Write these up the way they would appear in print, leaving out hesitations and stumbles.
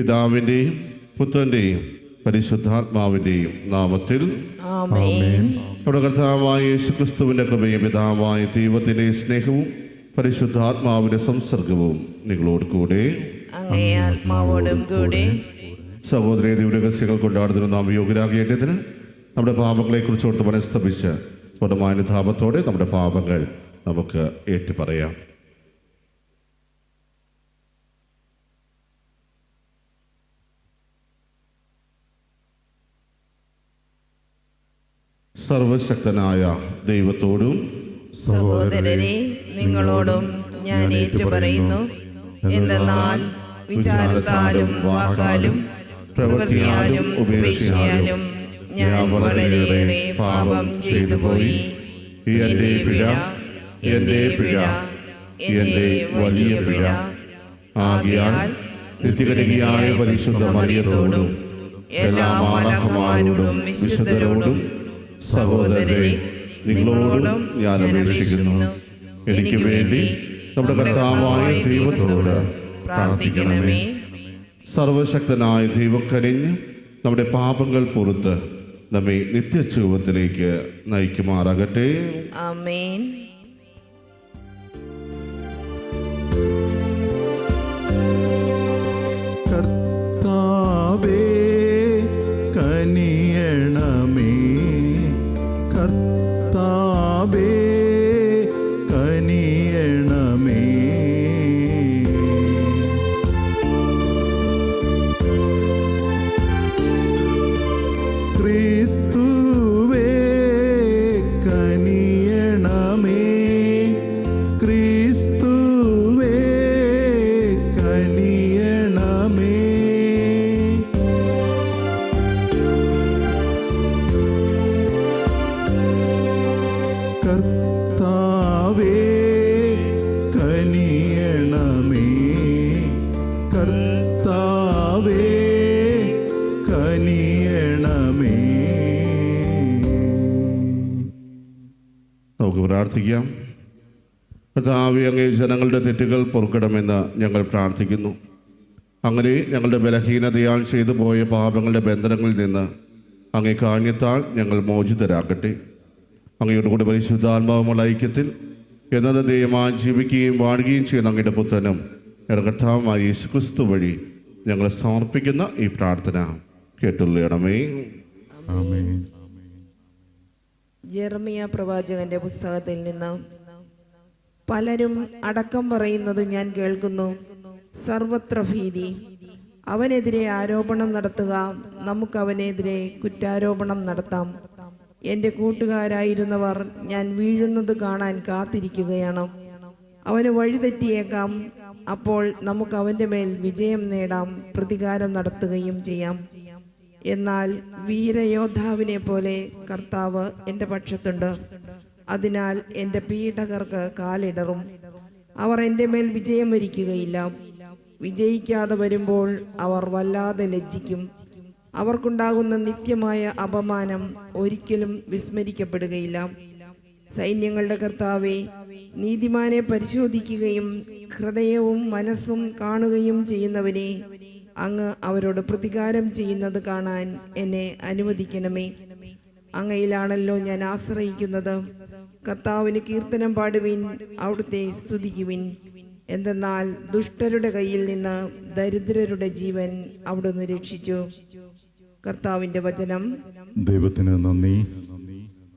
പിതാവിൻ്റെയും പുത്രൻ്റെയും പരിശുദ്ധാത്മാവിൻ്റെയും നാമത്തിൽ ആമേൻ. നമ്മുടെ കർത്താവായ യേശുക്രിസ്തുവിൻ്റെ കൃപയും പിതാവായ ദൈവത്തിൻ്റെ സ്നേഹവും പരിശുദ്ധാത്മാവിൻ്റെ സംസർഗവും നിങ്ങളോട് കൂടെ അങ്ങേ ആത്മാവോടും കൂടെ. സഹോദരി ദിവ്യരഹസ്യങ്ങൾ കൊണ്ടാടുന്നതിന് നാം യോഗ്യരാകേണ്ടതിന് നമ്മുടെ പാപങ്ങളെക്കുറിച്ച് ഓർത്ത് മനസ്തപിച്ച് പൂർണ്ണമാനുതാപത്തോടെ നമ്മുടെ പാപങ്ങൾ നമുക്ക് ഏറ്റുപറയാം. സർവശക്തനായ ദൈവത്തോടും സഹോദരരെ, നിങ്ങളോടും ഞാൻ ഏറ്റുപറയുന്നു. എന്തെന്നാൽ വിചാരത്താലും വാക്കാലും പ്രവൃത്തിയാലും ഉപേക്ഷയാലും ഞാൻ വളരെയേറെ പാപം ചെയ്തു പോയി. എൻ്റെ പിഴ, എൻ്റെ പിഴ, എൻ്റെ വലിയ പിഴ. ആകയാൽ നിത്യകന്യകയായ പരിശുദ്ധ മറിയത്തോടും എല്ലാ മാലാഖമാരോടും വിശുദ്ധരോടും സഹോദരരെ, നിങ്ങളോടും ഞാൻ അപേക്ഷിക്കുന്നു, എനിക്ക് വേണ്ടി നമ്മുടെ കർത്താവായ ദൈവത്തോട് പ്രാർത്ഥിക്കണമേ. സർവശക്തനായ ദൈവം കനിഞ്ഞ് നമ്മുടെ പാപങ്ങൾ പുറത്ത് നമ്മെ നിത്യജീവിതത്തിലേക്ക് നയിക്കുമാറാകട്ടെ. ആമേൻ. കർത്താവേ കനിയണമേ, കർത്താവേ കനിയണമേ. ക്രിസ്തുവേ കനിയണമേ, ക്രിസ്തുവേ കനിയണമേ. കർത്താവേ കനിയണമേ, കർത്താവേ കനിയണമേ. നമുക്ക് പ്രാർത്ഥിക്കാം. കർത്താവേ, അങ്ങേ ജനങ്ങളുടെ തെറ്റുകൾ പൊറുക്കണമെന്ന് ഞങ്ങൾ പ്രാർത്ഥിക്കുന്നു. അങ്ങനെ ഞങ്ങളുടെ ബലഹീനതയാൽ ചെയ്തു പോയ പാപങ്ങളുടെ ബന്ധനങ്ങളിൽ നിന്ന് അങ്ങേ കാരുണ്യത്താൽ ഞങ്ങൾ മോചിതരാകട്ടെ. അങ്ങയുടെ കൂടെ പരിശുദ്ധാത്മാവുമുള്ള ഐക്യത്തിൽ എന്നതേയമായി ജീവിക്കുകയും വാഴുകയും ചെയ്യുന്ന അങ്ങയുടെ പുത്രനും ഞങ്ങളുടെ കർത്താവുമായ യേശുക്രിസ്തു വഴി ഞങ്ങൾ സമർപ്പിക്കുന്ന ഈ പ്രാർത്ഥന കേട്ടുള്ളണമേ. ആമേൻ. ജെറമിയ പ്രവാചകന്റെ പുസ്തകത്തിൽ നിന്ന്. പലരും അടക്കം പറയുന്നത് ഞാൻ കേൾക്കുന്നു, സർവത്ര ഭീതി. അവനെതിരെ ആരോപണം നടത്തുക, നമുക്ക് അവനെതിരെ കുറ്റാരോപണം നടത്താം. എൻ്റെ കൂട്ടുകാരായിരുന്നവർ ഞാൻ വീഴുന്നത് കാണാൻ കാത്തിരിക്കുകയാണ്. അവന് വഴിതെറ്റിയേക്കാം, അപ്പോൾ നമുക്ക് അവൻ്റെ മേൽ വിജയം നേടാം, പ്രതികാരം നടത്തുകയും ചെയ്യാം. എന്നാൽ വീരയോദ്ധാവിനെ പോലെ കർത്താവ് എൻ്റെ പക്ഷത്തുണ്ട്. അതിനാൽ എൻ്റെ പീഡകർക്ക് കാലിടറും. അവർ എൻ്റെ മേൽ വിജയം വരിക്കുകയില്ല. വിജയിക്കാതെ വരുമ്പോൾ അവർ വല്ലാതെ ലജ്ജിക്കും. അവർക്കുണ്ടാകുന്ന നിത്യമായ അപമാനം ഒരിക്കലും വിസ്മരിക്കപ്പെടുകയില്ല. സൈന്യങ്ങളുടെ കർത്താവേ, നീതിമാനെ പരിശോധിക്കുകയും ഹൃദയവും മനസ്സും കാണുകയും ചെയ്യുന്നവനെ, അങ്ങ് അവരോട് പ്രതികാരം ചെയ്യുന്നത് കാണാൻ എന്നെ അനുവദിക്കണമേ. അങ്ങയിലാണല്ലോ ഞാൻ ആശ്രയിക്കുന്നത്. കർത്താവിന് കീർത്തനം പാടുവിൻ, അവിടുത്തെ സ്തുതിക്കുവിൻ. എന്തെന്നാൽ ദുഷ്ടരുടെ കയ്യിൽ നിന്ന് ദരിദ്രരുടെ ജീവൻ അവിടുന്ന് രക്ഷിച്ചു. കർത്താവിന്റെ വചനം. ദൈവത്തിന് നന്ദി.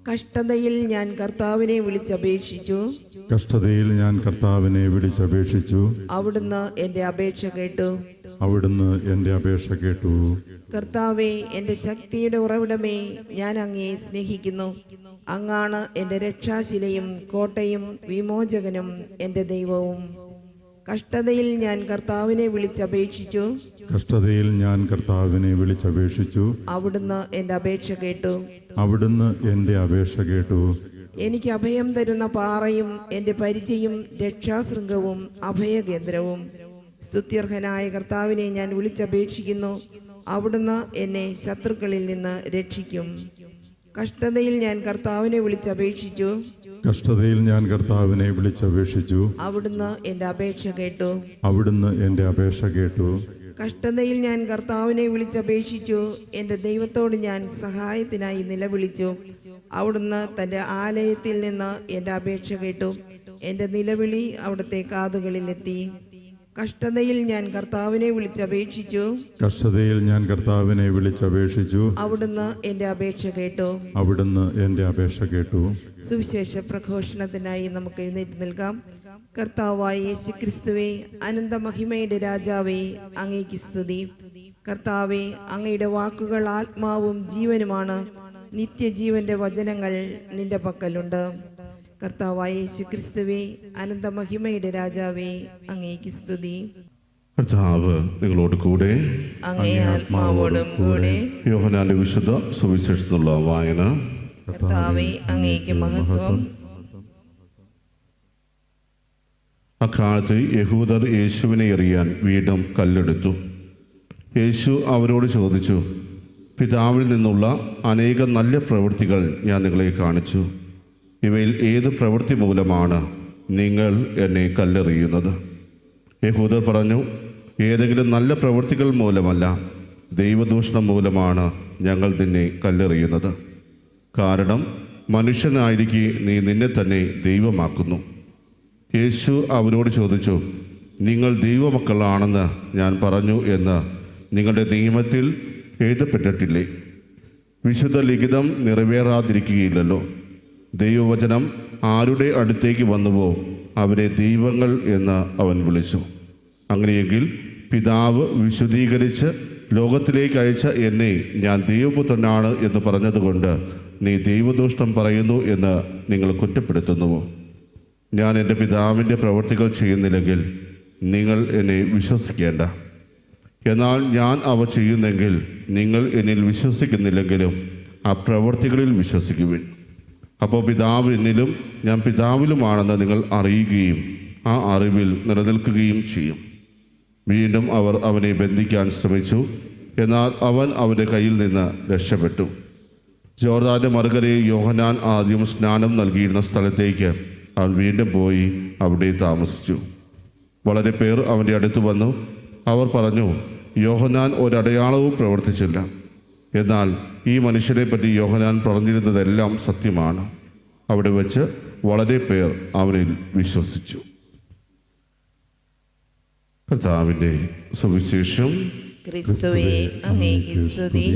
കഷ്ടതയിൽ ഞാൻ കർത്താവിനെ വിളിച്ചപേക്ഷിച്ചു, കഷ്ടതയിൽ ഞാൻ കർത്താവിനെ വിളിച്ചപേക്ഷിച്ചു. അവിടുന്ന് എൻ്റെ അപേക്ഷ കേട്ടു. അവിടുന്ന് എൻ്റെ അപേക്ഷ കേട്ടു. കർത്താവേ, എൻ്റെ ശക്തിയുടെ ഉറവിടമേ, ഞാൻ അങ്ങയെ സ്നേഹിക്കുന്നു. അങ്ങാണ് എൻ്റെ രക്ഷാശിലയും കോട്ടയും വിമോചകനും എൻ്റെ ദൈവവും. കഷ്ടതയിൽ ഞാൻ കർത്താവിനെ വിളിച്ചപേക്ഷിച്ചു, കഷ്ടതയിൽ ഞാൻ കർത്താവിനെ വിളിച്ചപേക്ഷിച്ചു. അവിടുന്ന് എൻ്റെ അപേക്ഷ കേട്ടു. അവിടുന്ന് എൻ്റെ അപേക്ഷ കേട്ടു. എനിക്ക് അഭയം തരുന്ന പാറയും എൻ്റെ പരിചയും രക്ഷാശൃംഗവും അഭയകേന്ദ്രവും. സ്തുത്യർഹനായ കർത്താവിനെ ഞാൻ വിളിച്ചപേക്ഷിക്കുന്നു. അവിടുന്ന് എന്നെ ശത്രുക്കളിൽ നിന്ന് രക്ഷിക്കും. കഷ്ടതയിൽ ഞാൻ കർത്താവിനെ വിളിച്ചപേക്ഷിച്ചു, കഷ്ടതയിൽ ഞാൻ കർത്താവിനെ വിളിച്ചപേക്ഷിച്ചു. അവിടുന്ന് എൻ്റെ അപേക്ഷ കേട്ടു. അവിടുന്ന് എൻ്റെ അപേക്ഷ കേട്ടു. കഷ്ടതയിൽ ഞാൻ കർത്താവിനെ വിളിച്ചപേക്ഷിച്ചു. എൻ്റെ ദൈവത്തോട് ഞാൻ സഹായത്തിനായി നിലവിളിച്ചു. അവിടുന്ന് തൻ്റെ ആലയത്തിൽ നിന്ന് എൻ്റെ അപേക്ഷ കേട്ടു. എൻ്റെ നിലവിളി അവിടുത്തെ കാതുകളിലെത്തി. കഷ്ടതയിൽ ഞാൻ കർത്താവിനെ വിളിച്ചപേക്ഷിച്ചു. കഷ്ടതയിൽ ഞാൻ കർത്താവിനെ വിളിച്ചപേക്ഷിച്ചു. അവിടുന്ന് എൻ്റെ അപേക്ഷ കേട്ടു. അവിടുന്ന് എൻ്റെ അപേക്ഷ കേട്ടു. സുവിശേഷ പ്രഘോഷണത്തിനായി നമുക്ക് എഴുന്നേറ്റ് നിൽക്കാം. കർത്താവായ യേശുക്രിസ്തുവേ, അനന്തമഹിമയുടെ രാജാവേ, അങ്ങേക്ക് സ്തുതി. കർത്താവേ, അങ്ങയുടെ വാക്കുകൾ ആത്മാവും ജീവനുമാണ്. നിത്യജീവന്റെ വചനങ്ങൾ നിന്റെ പക്കലുണ്ട്. കർത്താവായ യേശുക്രിസ്തുവേ, അനന്തമഹിമയുടെ രാജാവേ, അങ്ങേക്ക് സ്തുതി. കർത്താവ് നിങ്ങളോട് കൂടെ. അങ്ങേ ആത്മാവോടും കൂടെ. യോഹന്നാന്റെ വിശുദ്ധ സുവിശേഷത്തിനുള്ള വായന. കർത്താവേ, അങ്ങേക്ക് മഹത്വം. അക്കാലത്ത് യഹൂദർ യേശുവിനെ എറിയാൻ വീണ്ടും കല്ലെടുത്തു. യേശു അവരോട് ചോദിച്ചു, പിതാവിൽ നിന്നുള്ള അനേകം നല്ല പ്രവൃത്തികൾ ഞാൻ നിങ്ങളെ കാണിച്ചു. ഇവയിൽ ഏത് പ്രവൃത്തി മൂലമാണ് നിങ്ങൾ എന്നെ കല്ലെറിയുന്നത്? യഹൂദർ പറഞ്ഞു, ഏതെങ്കിലും നല്ല പ്രവൃത്തികൾ മൂലമല്ല, ദൈവദൂഷണം മൂലമാണ് ഞങ്ങൾ നിന്നെ കല്ലെറിയുന്നത്. കാരണം മനുഷ്യനായിരിക്കെ നീ നിന്നെ തന്നെ ദൈവമാക്കുന്നു. യേശു അവരോട് ചോദിച്ചു, നിങ്ങൾ ദൈവമക്കളാണെന്ന് ഞാൻ പറഞ്ഞു എന്ന് നിങ്ങളുടെ നിയമത്തിൽ എഴുതപ്പെട്ടിട്ടില്ലേ? വിശുദ്ധ ലിഖിതം നിറവേറാതിരിക്കുകയില്ലല്ലോ. ദൈവവചനം ആരുടെ അടുത്തേക്ക് വന്നുവോ അവരെ ദൈവങ്ങൾ എന്ന് അവൻ വിളിച്ചു. അങ്ങനെയെങ്കിൽ പിതാവ് വിശുദ്ധീകരിച്ച് ലോകത്തിലേക്ക് അയച്ച എന്നെ ഞാൻ ദൈവപുത്രനാണ് എന്ന് പറഞ്ഞതുകൊണ്ട് നീ ദൈവദൂഷണം പറയുന്നു എന്ന് നിങ്ങൾ കുറ്റപ്പെടുത്തുന്നുവോ? ഞാൻ എൻ്റെ പിതാവിൻ്റെ പ്രവൃത്തികൾ ചെയ്യുന്നില്ലെങ്കിൽ നിങ്ങൾ എന്നെ വിശ്വസിക്കേണ്ട. എന്നാൽ ഞാൻ അവ ചെയ്യുന്നെങ്കിൽ നിങ്ങൾ എന്നിൽ വിശ്വസിക്കുന്നില്ലെങ്കിലും ആ പ്രവൃത്തികളിൽ വിശ്വസിക്കുവിൻ. അപ്പോൾ പിതാവ് എന്നിലും ഞാൻ പിതാവിലുമാണെന്ന് നിങ്ങൾ അറിയുകയും ആ അറിവിൽ നിലനിൽക്കുകയും ചെയ്യും. വീണ്ടും അവർ അവനെ ബന്ധിക്കാൻ ശ്രമിച്ചു. എന്നാൽ അവൻ അവൻ്റെ കയ്യിൽ നിന്ന് രക്ഷപ്പെട്ടു. ജോർദാൻ്റെ മറുകരയിൽ യോഹന്നാൻ ആദ്യം സ്നാനം നൽകിയിരുന്ന സ്ഥലത്തേക്ക് അവൻ വീണ്ടും പോയി അവിടെ താമസിച്ചു. വളരെ പേർ അവൻ്റെ അടുത്ത് വന്നു. അവർ പറഞ്ഞു, യോഹന്നാൻ ഒരടയാളവും പ്രവർത്തിച്ചില്ല. എന്നാൽ ഈ മനുഷ്യനെ പറ്റി യോഹന്നാൻ പറഞ്ഞിരുന്നതെല്ലാം സത്യമാണ്. അവിടെ വെച്ച് വളരെ പേർ അവനിൽ വിശ്വസിച്ചു. കർത്താവിൻ്റെ സുവിശേഷം. ക്രിസ്തുവേ, അങ്ങേക്ക് സ്തുതി.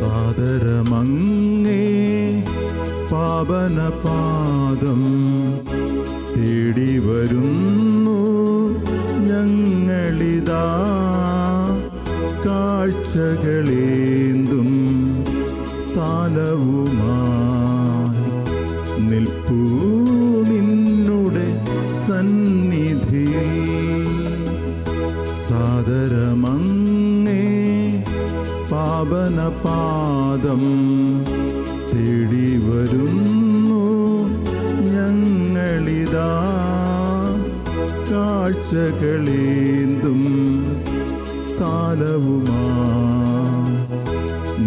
സാദരമങ്ങേ പാവനപാദം തേടി വരുന്നു ഞങ്ങളിതാ. കാഴ്ചകളേന്തും താലവുമായി നിൽപ്പൂ നിന്നുടെ സന്നിധിയിൽ. സാദരമങ്ങേ പാവനപാദം തേടി വരുന്നു ഞങ്ങളിതാ. കാഴ്ചകളേന്തും താലവുമായി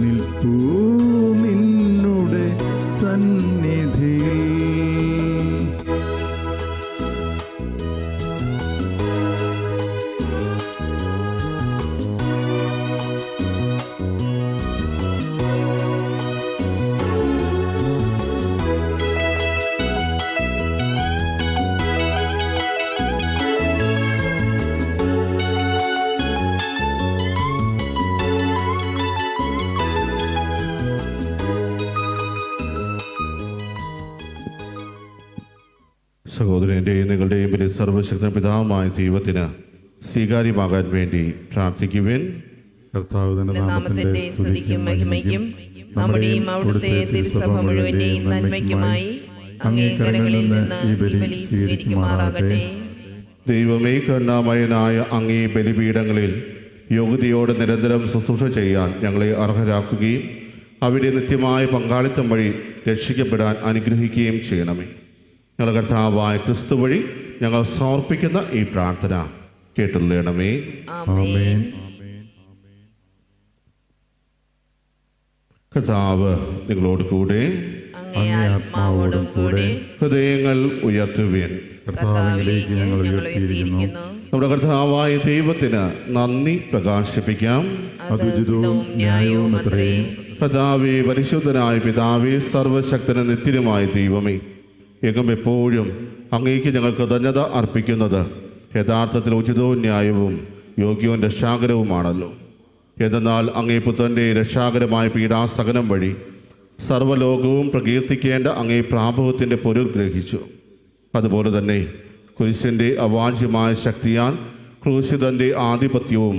നിൽപ്പൂ നിന്നുടെ സന്നിധിയിൽ. സഹോദരൻ്റെയും നിങ്ങളുടെയും വലിയ സർവശക്ത പിതാവുമായ ദൈവത്തിന് സ്വീകാര്യമാകാൻ വേണ്ടി പ്രാർത്ഥിക്കുവിൻ. കർത്താവ് തന്റെ നാമത്തിന്റെ സ്തുതിക്കും മഹിമയ്ക്കും നമ്മുടെയും അവിടുത്തെ തിരുസഭ മുഴുവന്റെയും നന്മയ്ക്കുമായി അങ്ങേ കരങ്ങളിൽ നിന്ന് ഈ ബലി സ്വീകരിക്കുമാറാകട്ടെ. ദൈവമേ, കരുണാമയനായ അങ്ങേ ബലിപീഠങ്ങളിൽ യോഗ്യതയോടെ നിരന്തരം ശുശ്രൂഷ ചെയ്യാൻ ഞങ്ങളെ അർഹരാക്കുകയും അവിടെ നിത്യമായ പങ്കാളിത്തം വഴി രക്ഷിക്കപ്പെടാൻ അനുഗ്രഹിക്കുകയും ചെയ്യണമേ. ഞങ്ങളുടെ കർത്താവായ ക്രിസ്തു വഴി ഞങ്ങൾ സമർപ്പിക്കുന്ന ഈ പ്രാർത്ഥന കേട്ടുള്ളണമേ. ആമേൻ. കർത്താവ് നിങ്ങളോട് കൂടെ. അങ്ങേ ആത്മാവോടും കൂടെ. ഹൃദയങ്ങൾ ഉയർത്തുവിൻ. കർത്താവിലേക്ക് ഞങ്ങൾ ഉയർത്തിയിരിക്കുന്നു. നമ്മുടെ കർത്താവായ ദൈവത്തിന് നന്ദി പ്രകാശിപ്പിക്കാം. അത് ഉചിതവും ന്യായവും അത്രേ. കർത്താവേ, പരിശുദ്ധനായ പിതാവേ, സർവശക്തന് നിത്യനുമായ ദൈവമേ, എങ്ങും എപ്പോഴും അങ്ങേക്ക് ഞങ്ങൾ കൃതജ്ഞത അർപ്പിക്കുന്നത് യഥാർത്ഥത്തിൽ ഉചിതവും ന്യായവും യോഗ്യവും രക്ഷാകരവുമാണല്ലോ. എന്നാൽ അങ്ങേ പുത്രൻ്റെ രക്ഷാകരമായ പീഡാസഹനം വഴി സർവ്വലോകവും പ്രകീർത്തിക്കേണ്ട അങ്ങേ പ്രാഭവത്തിൻ്റെ പൊരുൾ ഗ്രഹിച്ചു. അതുപോലെ തന്നെ കുരിശിൻ്റെ അവാച്യമായ ശക്തിയാൽ ക്രൂശിതൻ്റെ ആധിപത്യവും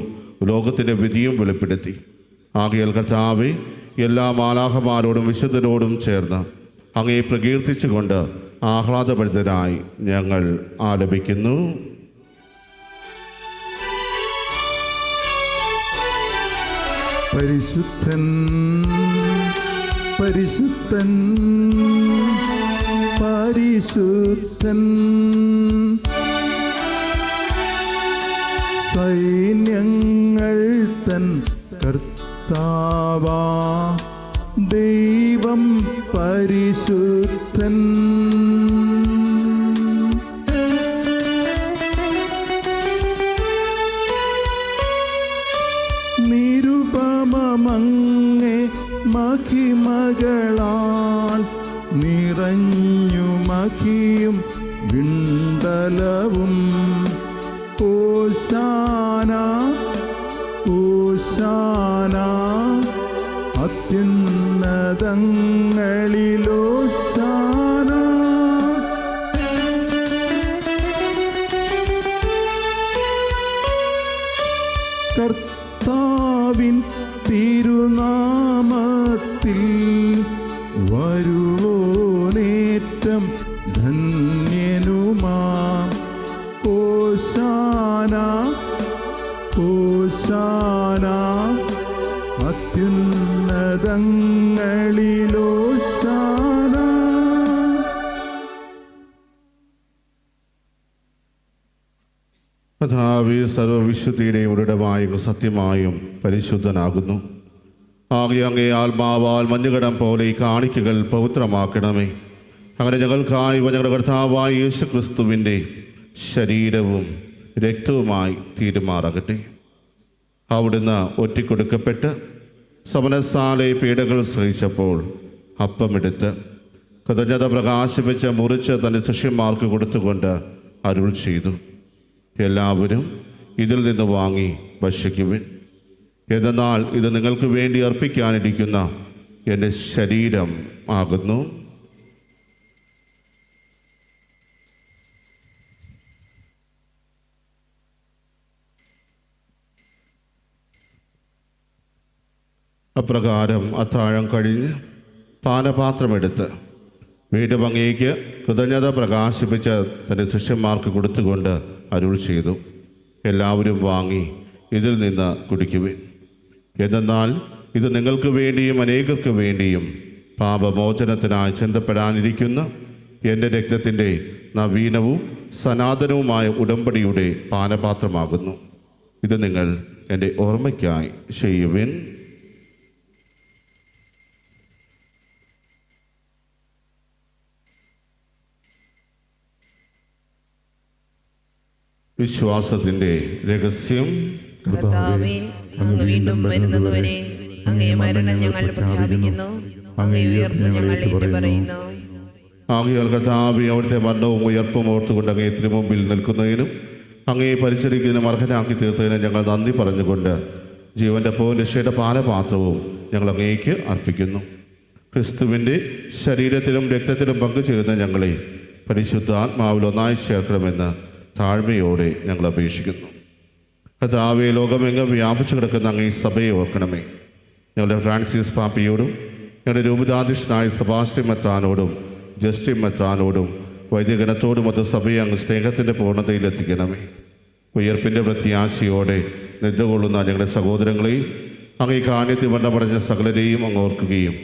ലോകത്തിൻ്റെ വിധിയും വെളിപ്പെടുത്തി. ആകയാൽ കർത്താവേ, എല്ലാ മാലാഖമാരോടും വിശുദ്ധരോടും ചേർന്ന് അങ്ങേ പ്രകീർത്തിച്ചുകൊണ്ട് ആഹ്ലാദഭരിതരായി ഞങ്ങൾ ആലപിക്കുന്നു. പരിശുദ്ധൻ പരിശുദ്ധൻ പരിശുദ്ധൻ, സൈന്യങ്ങൾ തൻ കർത്താവാ ദൈവം പരിശുദ്ധൻ. നിരുപമങ്ങേ മഹിമകളാൽ നിറഞ്ഞു മഹിയും വിണ്ടലവും. ഓശാന ഓശാന അത്യുന്നതങ്ങളിലോശാന. കർത്താവിൻ തിരുനാമത്തിൽ വരുവോനേറ്റം ധന്യനുമാ. ഓശാന ഓശാന അത്യുന്നതങ്ങളിലോശാന. കർത്താവേ, സർവ്വവിശുദ്ധിയുടെയും ഉടയമായും സത്യമായും പരിശുദ്ധനാകുന്നു. ആകെ അങ്ങേ ആത്മാവാൽ മഞ്ഞുകടം പോലെ ഈ കാണിക്കകൾ പവിത്രമാക്കണമേ. അങ്ങനെ ഞങ്ങൾക്കായി ഞങ്ങളുടെ കർത്താവായ യേശു ക്രിസ്തുവിൻ്റെ ശരീരവും രക്തവുമായി തീരുമാറാകട്ടെ. അവിടുന്ന് ഒറ്റിക്കൊടുക്കപ്പെട്ട് സമനസാലെ പീഡകൾ സഹിച്ചപ്പോൾ അപ്പമെടുത്ത് കൃതജ്ഞത പ്രകാശിപ്പിച്ച് മുറിച്ച് തൻ്റെ ശിഷ്യന്മാർക്ക് കൊടുത്തുകൊണ്ട് അരുൾ ചെയ്തു, എല്ലാവരും ഇതിൽ നിന്ന് വാങ്ങി ഭക്ഷിക്കുവിൻ. എന്നാൽ ഇത് നിങ്ങൾക്ക് വേണ്ടി അർപ്പിക്കാനിരിക്കുന്ന എൻ്റെ ശരീരം ആകുന്നു. അപ്രകാരം അത്താഴം കഴിഞ്ഞ് പാനപാത്രമെടുത്ത് വീണ്ടും അങ്ങേക്ക് കൃതജ്ഞത പ്രകാശിപ്പിച്ച് തൻ്റെ ശിഷ്യന്മാർക്ക് കൊടുത്തുകൊണ്ട് അരുൾ ചെയ്തു, എല്ലാവരും വാങ്ങി ഇതിൽ നിന്ന് കുടിക്കുവിൻ. എന്തെന്നാൽ ഇത് നിങ്ങൾക്ക് വേണ്ടിയും അനേകർക്ക് വേണ്ടിയും പാപമോചനത്തിനായി ചിന്തപ്പെടാനിരിക്കുന്ന എൻ്റെ രക്തത്തിൻ്റെ നവീനവും സനാതനവുമായ ഉടമ്പടിയുടെ പാനപാത്രമാകുന്നു. ഇത് നിങ്ങൾ എൻ്റെ ഓർമ്മയ്ക്കായി ചെയ്യുവിൻ. വിശ്വാസത്തിൻ്റെ രഹസ്യം. കർത്താവേ, അങ്ങ് വീണ്ടും വരുന്നതുവരെ അങ്ങേ മരണം ഞങ്ങൾ പ്രഖ്യാപിക്കുന്നു, അങ്ങേ ഉയർപ്പ് ഞങ്ങൾ ഏറ്റുപറയുന്നു. ആകയാൽ കർത്താവേ, അവിടുത്തെ മരണവും ഉയർപ്പും ഓർത്തുകൊണ്ട് അങ്ങേ തിരുമുമ്പിൽ നിൽക്കുന്നതിനും അങ്ങേ പരിചരിക്കുന്നതിനും അർഹനാക്കി തീർത്തതിനും ഞങ്ങൾ നന്ദി പറഞ്ഞുകൊണ്ട് ജീവൻ്റെ രക്ഷയുടെ പാനപാത്രവും ഞങ്ങൾ അങ്ങേക്ക് അർപ്പിക്കുന്നു. ക്രിസ്തുവിൻ്റെ ശരീരത്തിലും രക്തത്തിലും പങ്കുചേരുന്ന ഞങ്ങളെ പരിശുദ്ധാത്മാവിൽ ഒന്നായി ചേർക്കണമെന്ന് താഴ്മയോടെ ഞങ്ങൾ അപേക്ഷിക്കുന്നു. കർത്താവേ, ലോകമെങ്ങും വ്യാപിച്ചു കിടക്കുന്ന അങ്ങേ സഭയെ ഓർക്കണമേ. ഞങ്ങളുടെ ഫ്രാൻസിസ് പാപ്പിയോടും ഞങ്ങളുടെ രൂപതാധ്യക്ഷനായ സെബാസ്റ്റ്യൻ മെത്രാനോടും ജസ്റ്റിൻ മെത്രാനോടും വൈദികഗണത്തോടും അത് സഭയെ അങ്ങ് സ്നേഹത്തിൻ്റെ പൂർണ്ണതയിലെത്തിക്കണമേ. ഉയർപ്പിൻ്റെ പ്രത്യാശയോടെ നിദ്ര കൊള്ളുന്ന ഞങ്ങളുടെ സഹോദരങ്ങളെയും അങ്ങേ കാന്യത്തിൽ വണ്ണമടഞ്ഞ സകലരെയും അങ്ങ് ഓർക്കുകയും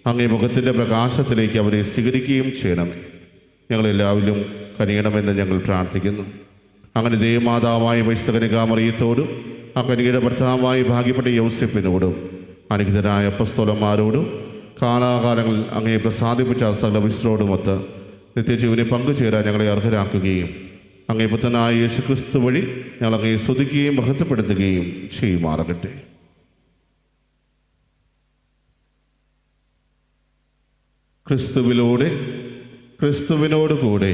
അങ്ങേ മുഖത്തിൻ്റെ പ്രകാശത്തിലേക്ക് അവരെ സ്വീകരിക്കുകയും ചെയ്യണമേ. ഞങ്ങളെല്ലാവരും കനിയണമെന്ന് ഞങ്ങൾ പ്രാർത്ഥിക്കുന്നു. അങ്ങനെ ദേവമാതാവായ വൈശകനികാമറിയത്തോടും ആ കനികയുടെ ഭർത്താവായി ഭാഗ്യപ്പെട്ട യൗസേപ്പിനോടും അനുഗ്രഹരായ അപ്പസ്തോലന്മാരോടും കാലാകാലങ്ങളിൽ അങ്ങയെ പ്രസാദിപ്പിച്ച സകല വിശ്വരോടുമൊത്ത് നിത്യജീവനെ പങ്കുചേരാൻ ഞങ്ങളെ അർഹരാക്കുകയും അങ്ങേ പുത്രനായ യേശുക്രിസ്തു വഴി ഞങ്ങൾ അങ്ങയെ സ്തുതിക്കുകയും മഹത്വപ്പെടുത്തുകയും ചെയ്യുമാറാകട്ടെ. ക്രിസ്തുവിലൂടെ, ക്രിസ്തുവിനോട് കൂടെ,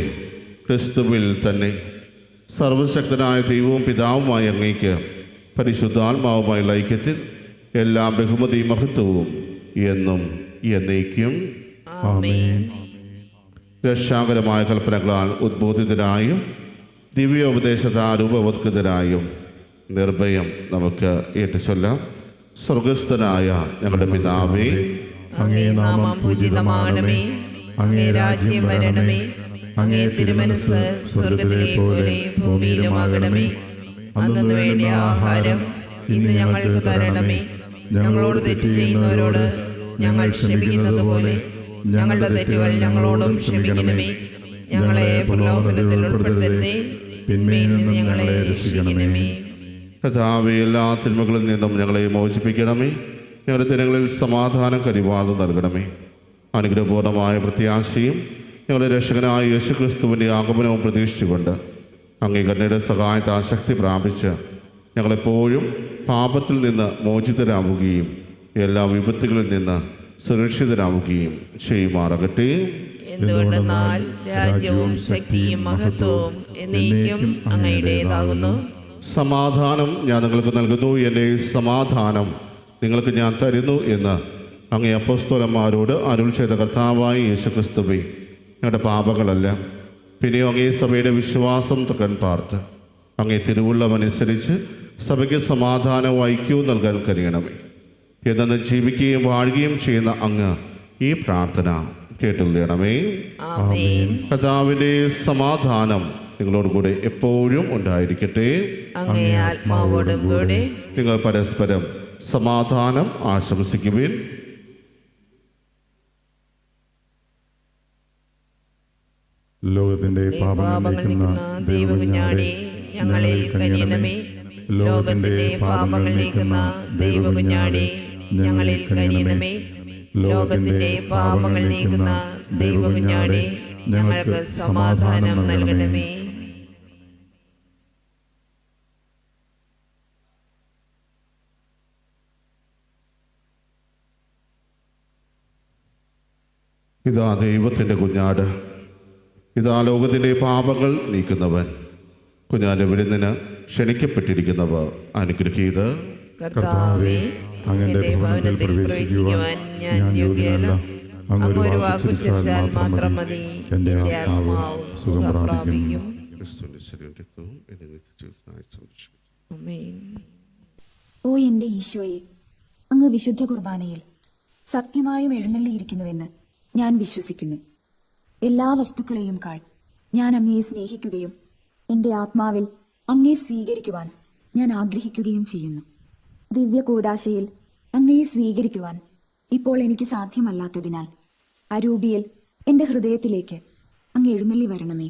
ക്രിസ്തുവിൽ തന്നെ സർവശക്തനായ ദൈവവും പിതാവുമായ അങ്ങേക്ക് പരിശുദ്ധാത്മാവുമായുള്ള ഐക്യത്തിൽ എല്ലാ ബഹുമതിയും മഹത്വവും എന്നും എന്നേക്കും ആമേൻ. രക്ഷാകരമായ കൽപ്പനകളാൽ ഉദ്ബോധിതരായും ദിവ്യോപദേശത്താൽ രൂപവത്കൃതരായും നിർഭയം നമുക്ക് ഏറ്റുചൊല്ലാം. സ്വർഗസ്ഥനായ ഞങ്ങളുടെ പിതാവേ, അങ്ങേ നാമം പൂജിതമാകണമേ. അങ്ങേ രാജ്യം വരണമേ. അങ്ങേ തിരുമനസ്സ് സ്വർഗത്തിലെ പോലെ ഭൂമിയിലുമാകണമേ. അന്നു വേണ്ടിയ ആഹാരം ഇന്ന് ഞങ്ങൾക്ക് തരണമേ. ഞങ്ങളോട് തെറ്റ് ചെയ്യുന്നവരോട് ഞങ്ങൾ ക്ഷമിക്കുന്നത് പോലെ ഞങ്ങളുടെ തെറ്റുകൾ ഞങ്ങളോടും ക്ഷമിക്കണമേ. ഞങ്ങളെ പ്രലോഭനത്തിൽ ഉൾപ്പെടുത്തരുതേ, തിന്മയിൽ നിന്ന് ഞങ്ങളെ രക്ഷിക്കണമേ. കർത്താവേ, എല്ലാ തിന്മകളിൽ നിന്നും ഞങ്ങളെ മോചിപ്പിക്കണമേ. ഞങ്ങളുടെ ദിനങ്ങളിൽ സമാധാനം കരിവാളും നൽകണമേ. അനുഗ്രഹപൂർണമായ പ്രത്യാശയും ഞങ്ങളുടെ രക്ഷകനായ യേശുക്രിസ്തുവിൻ്റെ ആഗമനവും പ്രതീക്ഷിച്ചുകൊണ്ട് അങ്ങേ കരുണയുടെ സഹായത്താൽ ശക്തി പ്രാപിച്ച് ഞങ്ങളെപ്പോഴും പാപത്തിൽ നിന്ന് മോചിതരാവുകയും എല്ലാ വിപത്തുകളിൽ നിന്ന് സുരക്ഷിതരാവുകയും ചെയ്യുമാറാകട്ടെ. എന്തുകൊണ്ടെന്നാൽ രാജ്യവും ശക്തിയും മഹത്വവും എന്നേക്കും അങ്ങയുടേതാകുന്നു. സമാധാനം ഞാൻ നിങ്ങൾക്ക് നൽകുന്നു, എൻ്റെ സമാധാനം നിങ്ങൾക്ക് ഞാൻ തരുന്നു എന്ന് അങ്ങേ അപ്പോസ്തലന്മാരോട് അരുൾ ചെയ്ത കർത്താവായ യേശുക്രിസ്തുവേ, ഞങ്ങളുടെ പാപങ്ങളല്ല പിന്നെയോ അങ്ങേ സഭയുടെ വിശ്വാസം തകൻ പാർത്ത് അങ്ങേ തിരുവുള്ളമനുസരിച്ച് സഭയ്ക്ക് സമാധാനവും ഐക്യവും നൽകാൻ കഴിയണമേ. എന്നു ജീവിക്കുകയും വാഴുകയും ചെയ്യുന്ന അങ്ങ് ഈ പ്രാർത്ഥന കേട്ടുകൊള്ളണമേ. ആമേൻ. കർത്താവിൻ്റെ സമാധാനം നിങ്ങളോട് കൂടെ എപ്പോഴും ഉണ്ടായിരിക്കട്ടെ. അങ്ങേ ആത്മാവോടും കൂടെ. നിങ്ങൾ പരസ്പരം സമാധാനം ആശംസിക്കുവിൻ. ലോകത്തിന്റെ പാപങ്ങൾ നീക്കുന്ന ദൈവകുഞ്ഞാടേ, ഞങ്ങളിൽ കനിയണമേ. ലോകത്തിന്റെ പാപങ്ങൾ നീക്കുന്ന ദൈവകുഞ്ഞാടേ, ഞങ്ങളിൽ കനിയണമേ. ലോകത്തിന്റെ പാപങ്ങൾ നീക്കുന്ന ദൈവകുഞ്ഞാടേ, ഞങ്ങൾക്ക് സമാധാനം നൽകണമേ. ഇതാ ദൈവത്തിൻ്റെ കുഞ്ഞാട്, ഇതാ ലോകത്തിൻ്റെ പാപങ്ങൾ നീക്കുന്നവൻ. കുഞ്ഞാന്റെ വിരുന്നിന് ക്ഷണിക്കപ്പെട്ടിരിക്കുന്നവർ അനുഗ്രഹീത. കർത്താവേ, അങ്ങയുടെ ഭവനത്തിൽ പ്രവേശിക്കുവാൻ ഞാൻ യോഗ്യനല്ല. അങ്ങ് ഒരു വാക്ക് ഉച്ചരിച്ചാൽ മാത്രം മതി, എൻ്റെ ആത്മാവ് സുഖം പ്രാപിക്കും. ആമേൻ. ഓ എൻ്റെ ഈശോയെ, അങ്ങ് വിശുദ്ധ കുർബാനയിൽ സത്യമായും എഴുന്നള്ളിയിരിക്കുന്നുവെന്ന് ഞാൻ വിശ്വസിക്കുന്നു. എല്ലാ വസ്തുക്കളെയും കാൾ ഞാൻ അങ്ങയെ സ്നേഹിക്കുകയും എൻ്റെ ആത്മാവിൽ അങ്ങയെ സ്വീകരിക്കുവാൻ ഞാൻ ആഗ്രഹിക്കുകയും ചെയ്യുന്നു. ദിവ്യ കൂദാശയിൽ അങ്ങയെ സ്വീകരിക്കുവാൻ ഇപ്പോൾ എനിക്ക് സാധ്യമല്ലാത്തതിനാൽ അരൂപിയിൽ എൻ്റെ ഹൃദയത്തിലേക്ക് അങ്ങ് എഴുന്നള്ളി വരണമേ.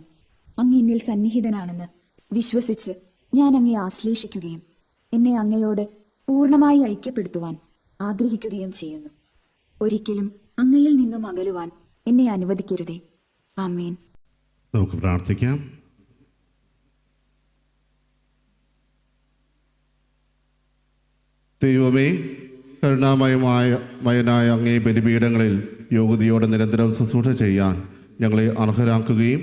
അങ്ങ് എന്നിൽ സന്നിഹിതനാണെന്ന് വിശ്വസിച്ച് ഞാൻ അങ്ങയെ ആശ്ലേഷിക്കുകയും എന്നെ അങ്ങയോട് പൂർണ്ണമായി ഐക്യപ്പെടുത്തുവാൻ ആഗ്രഹിക്കുകയും ചെയ്യുന്നു. ഒരിക്കലും അങ്ങയിൽ നിന്നും അകലുവാൻ എന്നെ അനുവദിക്കരുതേ. ആമേൻ. നമുക്ക് പ്രാർത്ഥിക്കാം. ദൈവമേ, കരുണാമയനായ അങ്ങേ ബലിപീഠങ്ങളിൽ യോഗ്യതയോടെ നിരന്തരം ശുശ്രൂഷ ചെയ്യാൻ ഞങ്ങളെ അർഹരാക്കുകയും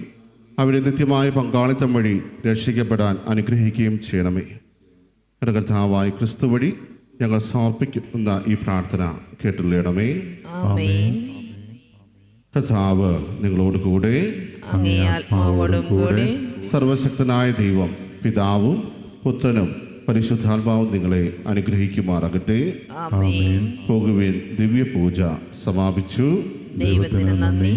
അവിടെ നിത്യമായ പങ്കാളിത്തം വഴി രക്ഷിക്കപ്പെടാൻ അനുഗ്രഹിക്കുകയും ചെയ്യണമേ. കർത്താവായ ക്രിസ്തു വഴി ഞങ്ങൾ സമർപ്പിക്കുന്ന ഈ പ്രാർത്ഥന കേട്ടുള്ളണമേ. ആമേൻ. കർത്താവ് നിങ്ങളോട് കൂടെ. അങ്ങേ ആത്മാവോടും കൂടെ. സർവശക്തനായ ദൈവം പിതാവും പുത്രനും പരിശുദ്ധാത്മാവും നിങ്ങളെ അനുഗ്രഹിക്കുമാറാകട്ടെ. ആമേൻ. പോകുവിൻ, ദിവ്യ പൂജ സമാപിച്ചു. ദൈവത്തിന് നന്ദി.